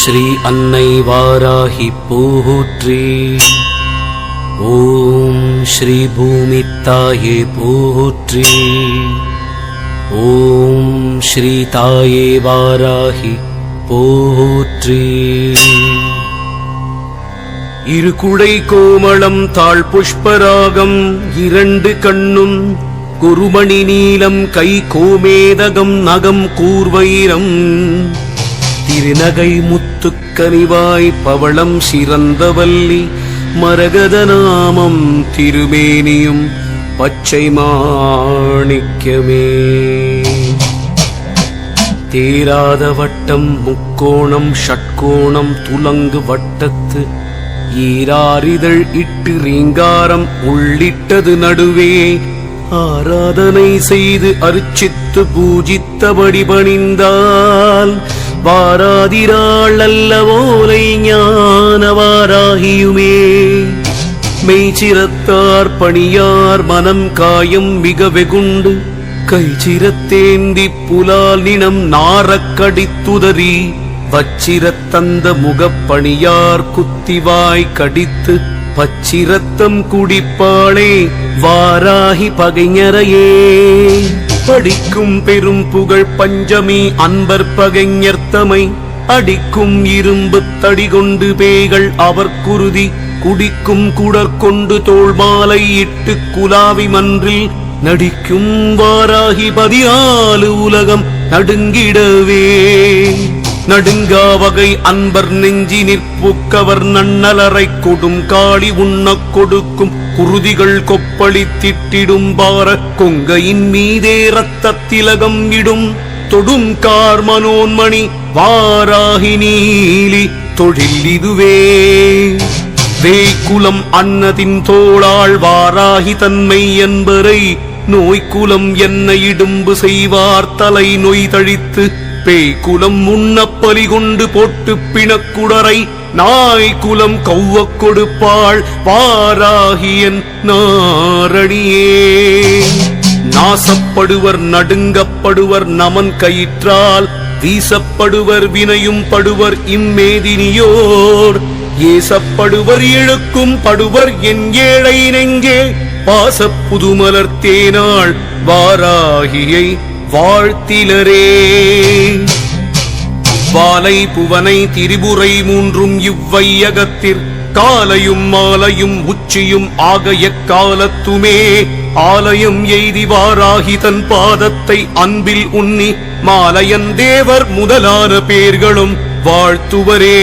ஸ்ரீ அன்னை வாராகி போற்றி. ஓம் ஸ்ரீ பூமி தாயே போற்றி. ஓம் ஸ்ரீ தாயே வாராகி போற்றி. இரு குடை கோமளம் தாழ் புஷ்பராகம் இரண்டு கண்ணும் குருமணி நீலம் கை கோமேதகம் நகம் கூர்வைரம் திருநகை முத்துக்கனிவாய் பவளம் சிறந்தவல்லி மரகத நாமம் திருமேனியும் பச்சை மாணிக்கமே. தேராத வட்டம் முக்கோணம் ஷட்கோணம் துலங்கு வட்டத்து ஈராரிதழ் இட்டு ரீங்காரம் உள்ளிட்டது நடுவே ஆராதனை செய்து அர்ச்சித்து பூஜித்தபடி பணிந்தால் வாராதிராள் அல்லவோலை ஞான வாராகியுமே. மெய்ச்சிரத்தார் பணியார் மனம் காயம் மிக வெகுண்டு கைச்சிரத்தேந்தி புலால் நினம் நாரக்கடித்துதறி வச்சிரத்தந்த முகப்பணியார் குத்திவாய் கடித்து பச்சிரத்தம் குடிப்பாளே வாராகி பகைஞரையே. படிக்கும் பெரும் புகழ் பஞ்சமி அன்பர் பகைஞர்த்தமை அடிக்கும் இரும்பு தடி கொண்டு பேய்கள் அவர் குருதி குடிக்கும் குடற்கொண்டு தோள் மாலை இட்டு குலாவி மன்றில் நடிக்கும் வாராகி 14 உலகம் நடுங்கிடவே. நடுங்கா வகை அன்பர் நெஞ்சி நிற்புக்கவர் நன்னலரை கொடும் காளி உண்ணக் கொடுக்கும் குருதிகள் கொப்பளி திட்டிடும் பார கொங்கையின் மீதே ரத்த திலகம் இடும் தொடும் கார் மனோன்மணி வாராகி நீலி தொழில் இதுவே. வேய்குலம் அன்னதின் தோளாள் வாராகி தன்மை என்பரை நோய்குலம் என்ன இடும்பு செய்வார் தலை நோய் தழித்து பேய்குலம் முன்னப்பலி கொண்டு போட்டு பிணக்குடரை நாய்குலம் கௌவக் கொடுப்பாள் வாராகியன் நாரணியே. நாசப்படுவர் நடுங்கப்படுவர் நமன் கயிற்றால் வீசப்படுவர் வினையும் படுவர் இம்மேதினியோர் ஏசப்படுவர் இழுக்கும் படுவர் என் ஏழை நெஞ்சே பாசப் புதுமலர் தேனாள் வாராகியை வாழ்த்திலரே. வாலை புவனை திரிபுரை மூன்றும் இவ்வையகத்திற் காலையும் மாலையும் உச்சியும் ஆக எக்காலத்துமே ஆலயம் எய்தி வாராகி தன் பாதத்தை அன்பில் உண்ணி மாலையன் தேவர் முதலான பேர்களும் வாழ்த்துவரே.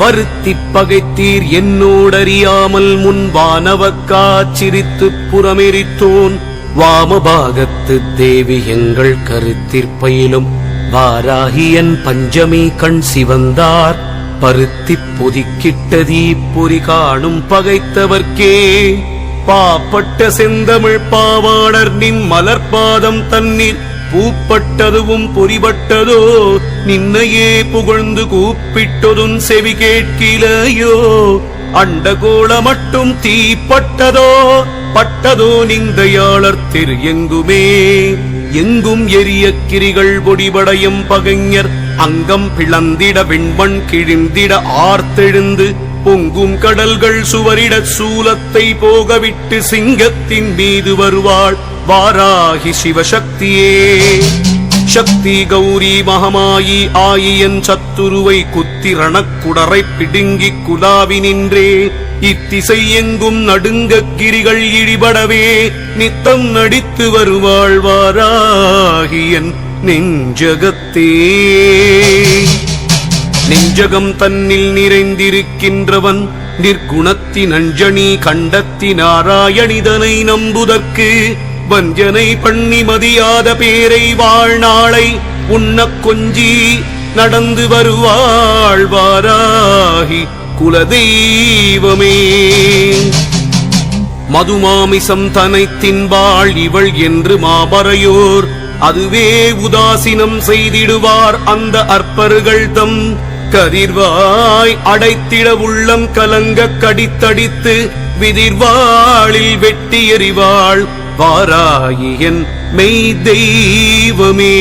வருத்திப் பகைத்தீர் என்னோடறியாமல் முன் வானவக்காச்சிரித்து புறமெரித்தோன் வாமபாகத்து தேவி எங்கள் கருத்திற்பயிலும் வாராகியன் பஞ்சமி கண் சிவந்தார் பருத்திப் பொதிக்கிட்டதீ பொறி காணும் பகைத்தவர்க்கே. பாப்பட்ட செந்தமிழ் பாவாணர் நின் மலர்பாதம் தண்ணீர் பூப்பட்டதுவும் பொறிபட்டதோ நின்னையே புகழ்ந்து கூப்பிட்டதும் செவி கேட்கிலையோ. அண்டகோள மட்டும் தீப்பட்டதோ பட்டதோ நிந்தையாளர் திரு எங்குமே. எங்கும் எரிய கிரிகள் பொடிபடையும் பகைஞர் அங்கம் பிளந்திட விண்மண் கிழிந்திட ஆர்த்தெழுந்து பொங்கும் கடல்கள் சுவரிட சூலத்தை போகவிட்டு சிங்கத்தின் மீது வருவாள் வாராகி சிவசக்தியே. சக்தி கௌரி மகமாயி ஆயியன் சத்துருவை குத்திரணக்குடரை பிடுங்கி குலாவி நின்றே இத்திசை எங்கும் நடுங்க கிரிகள் இடிபடவே நித்தம் நடித்து வருவாள் வாராகியன் நெஞ்சகத்தே. நெஞ்சகம் தன்னில் நிறைந்திருக்கின்றவன் நிர்குணத்தின் அஞ்சனி கண்டத்தி நாராயணிதனை நம்புதற்கு வஞ்சனை பண்ணி மதியாத பேரை வாழ்நாளை உண்ணக் கொஞ்சி நடந்து வருவாள் வாராகி குலதெய்வமே. மதுமாமிசம் தனை தின்பாள் இவள் என்று மாபறையோர் அதுவே உதாசீனம் செய்திடுவார் அந்த அற்பர்கள் தம் கதிர்வாய் அடைத்திட உள்ளம் கலங்க கடித்தடித்து விதிர்வாளில் வெட்டி எறிவாள் வாராகியன் மெய் தெய்வமே.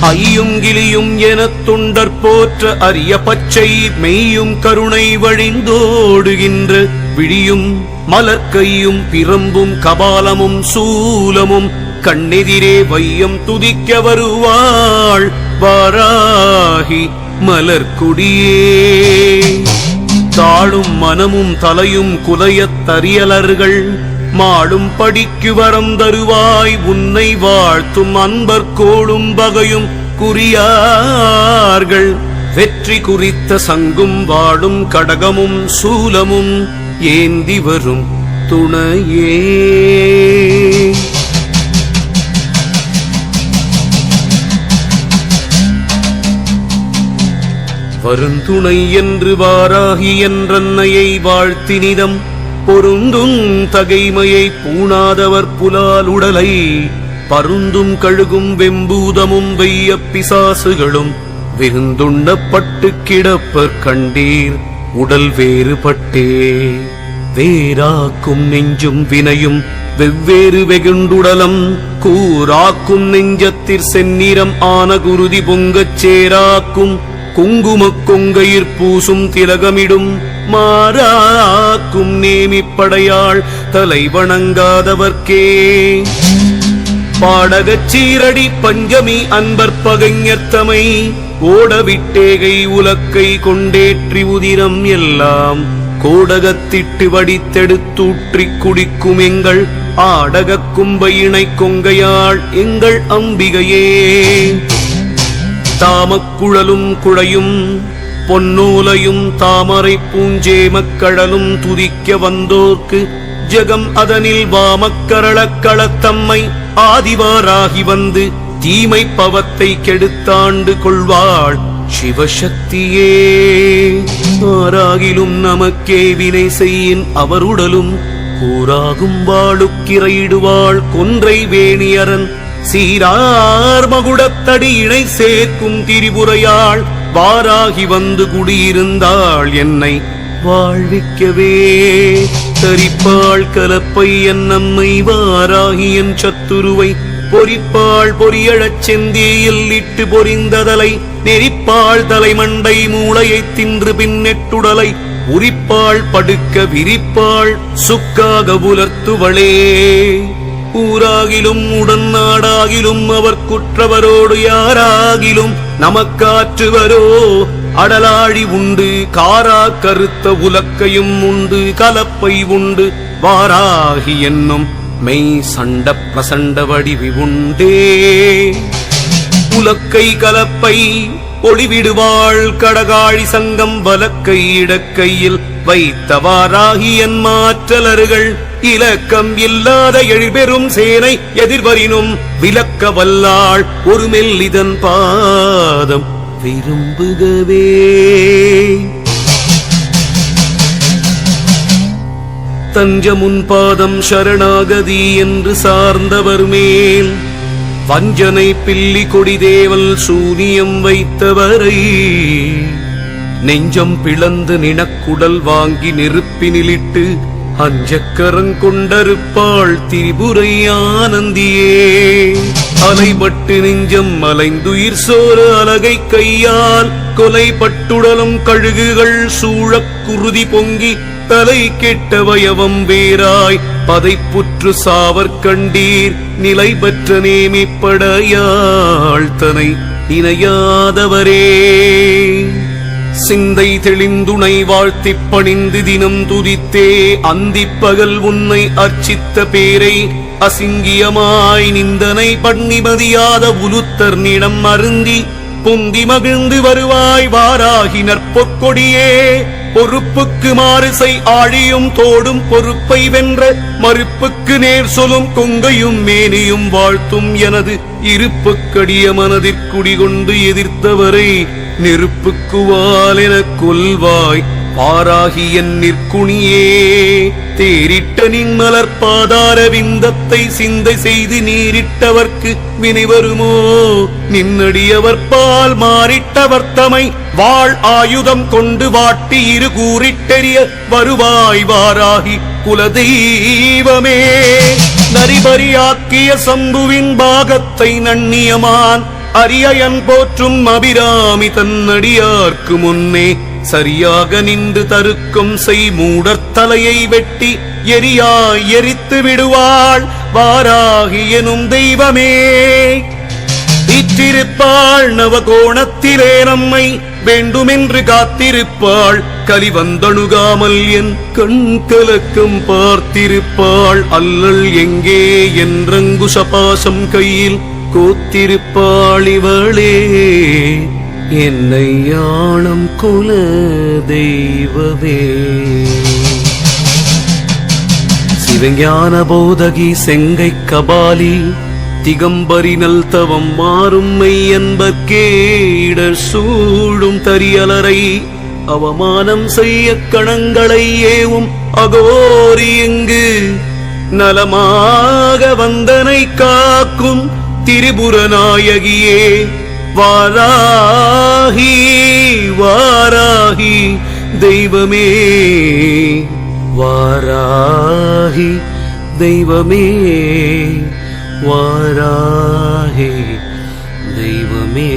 ஐயும் கிளியும் எனத் தொண்டர் போற்ற அரிய பச்சை மெய்யும் கருணை வழிந்தோடுகின்ற விழியும் மலர்க்கையும் பிரம்பும் கபாலமும் சூலமும் கண்ணெதிரே வையம் துதிக்க வருவாள் வாராகி மலர்க்குடியே. தாளும் மனமும் தலையும் குலையத் தரியலர்கள் மாளும் படிக்கு வரம் தருவாய் உன்னை வாழ்த்தும் அன்பர் கோளும் பகையும் குறியார்கள். வெற்றி குறித்த சங்கும் வாடும் கடகமும் சூலமும் ஏந்தி வரும் துணையே. வருந்துணை என்று வாராகி என்றன்னையை வாழ்த்தினிதம் பொருந்தும் தகைமையை பூணாதவர் புலால் உடலை பருந்தும் கழுகும் வெம்பூதமும் வெய்ய பிசாசுகளும் விருந்துண்ணப்பட்டு கிடப்பர் கண்டீர் உடல் வேறுபட்டே. வேறாக்கும் நெஞ்சும் வினையும் வெவ்வேறு வெகுண்டுடலம் கூறாக்கும் நெஞ்சத்திற் செந்நிறம் ஆன குருதி பொங்கச் சேராக்கும் குங்குமக் கொங்கையிற் பூசும் திலகமிடும் மாறாக்கும் நேமிப்படையாள் தலை வணங்காதவர்க்கே. பாடகச் சீரடி பஞ்சமி அன்பர் பகைஞர்த்தமை ஓடவிட்டேகை உலக்கை கொண்டேற்றி உதிரம் எல்லாம் கோடகத்திட்டு வடித்தெடுத்தூற்றிக் குடிக்கும் எங்கள் ஆடகக் கும்பையினை கொங்கையாள் எங்கள் அம்பிகையே. தாமக்குழலும் குழையும் பொன்னோலையும் தாமரை பூஞ்சேமக்கடலும் துதிக்க வந்தோர்க்கு ஜகம் அதனில் வாமக்கரளக் களத்தம்மை ஆதிவாராகி வந்து தீமை பவத்தை கெடுத்தாண்டு கொள்வாள் சிவசக்தியே. ஆராகிலும் நமக்கே வினை செய்யின் அவருடலும் கூறாகும் வாழுக்கிரையிடுவாள் கொன்றை வேணியரன் சீரார் மகுடத்தடி இணை சேர்க்கும் திரிபுரையாள் வாராகி வந்து குடியிருந்தாள் என்னை வாழ்விக்கவே. தரிப்பாள் கலப்பை என் நம்மை வாராகி என் சத்துருவை பொறிப்பாள் பொரியழச் செந்தியில் இட்டு பொறிந்ததலை நெறிப்பாள் தலைமண்டை மூளையைத் தின்று பின்னெட்டுடலை உரிப்பாள் படுக்க விரிப்பாள் சுக்காக உலர்த்துவளே. ஊராகிலும் உடன் நாடாகிலும் அவர் குற்றவரோடு யாராகிலும் நமக்காற்றுவரோ அடலாழி உண்டு காரா கருத்த உலக்கையும் உண்டு கலப்பை உண்டு வாராகி என்னும் மெய் சண்ட பிரசண்ட வடிவி உண்டே. உலக்கை கலப்பை ஒளிவிடுவாள் கடகாழி சங்கம் வலக்கை இடக்கையில் வைத்தவாராகி என் மாற்றலர்கள் இலக்கம் இல்லாத எழில்பெரும் சேனை எதிர்வரினும் விலக்க வல்லாள் ஒரு மெல்லிதன் பாதம் விரும்புகவே. தஞ்சமுன் பாதம் சரணாகதி என்று சார்ந்தவர் மேல் வஞ்சனை பில்லி கொடிதேவல் சூனியம் வைத்தவரை நெஞ்சம் பிளந்து நினக்குடல் வாங்கி நெருப்பினிலிட்டு அஞ்சக்கரங்கொண்டருப்பாள் திரிபுரை ஆனந்தியே. அலைபட்டு நெஞ்சம் அலைந்துயிர் சோர அலகை கையால் கொலைப்பட்டுடலும் கழுகுகள் சூழக் குருதி பொங்கி தலை கெட்ட வயவம் வேராய் பதைப்புற்று சாவற்கண்டீர் நிலை பெற்ற நேமிப்படையாள் தனை இணையாதவரே. சிந்தை தெளிந்துணை வாழ்த்திப் பணிந்து தினம் துதித்தே அந்திப்பகல் உன்னை அர்ச்சித்த பேரை அசிங்கியமாய் நிந்தனை பண்ணிமதியாத உலுத்தர் நிடம் அருந்தி பொந்தி மகிழ்ந்து வருவாய் வாராகி நற்பொற்கொடியே. பொறுப்புக்கு மாறுசை ஆழியும் தோடும் பொறுப்பை வென்ற மறுப்புக்கு நேர் சொலும் கொங்கையும் மேனியும் வாழ்த்தும் எனது இருப்புக்கடிய மனதிற்குடிகொண்டு எதிர்த்தவரை நெருப்புக்குவால் எனக் கொல்வாய் வாராகி என் நிற்குணியே. தேரிட்ட நின் மலர்பாதார விந்தத்தை சிந்தை செய்து நீரிட்டவர்க்கு வினை வருமோ நின்னடியவர் பால் மாறிட்டவர் தமை வாழ் ஆயுதம் கொண்டு வாட்டி இரு கூறிட்டெறிய வருவாய் வாராகி குலதெய்வமே. நரிபரியாக்கிய சம்புவின் பாகத்தை நன்னியமான் அரியயன் போற்றும் அபிராமி தன்னடியார்க்கு முன்னே சரியாக நின்று தருக்கம் செய் மூடர் தலையை வெட்டி எரியாய் எரித்து விடுவாள் வாராகி எனும் தெய்வமே. வீற்றிருப்பாள் நவகோணத்திலே நம்மை வேண்டுமென்று காத்திருப்பாள் கலிவந்தணுகாமல் என் கண் கலக்கம் பார்த்திருப்பாள் அல்லல் எங்கே என்றங்குஷபாசம் கையில் கோத்திருப்பாள் இவளே என்னை யானம் குல தெய்வமே. சிவஞான போதகி செங்கை கபாலி திகம்பரி நல்தவம் மாறும் மெய்யன்பர்க்கே இடர் சூழும் தரியலரை அவமானம் செய்ய கணங்களை ஏவும் அகோரி எங்கு நலமாக வந்தனை காக்கும் திரிபுரநாயகியே வாராகி வாராகி தெய்வமே வாராகி தெய்வமே வாராகி தெய்வமே.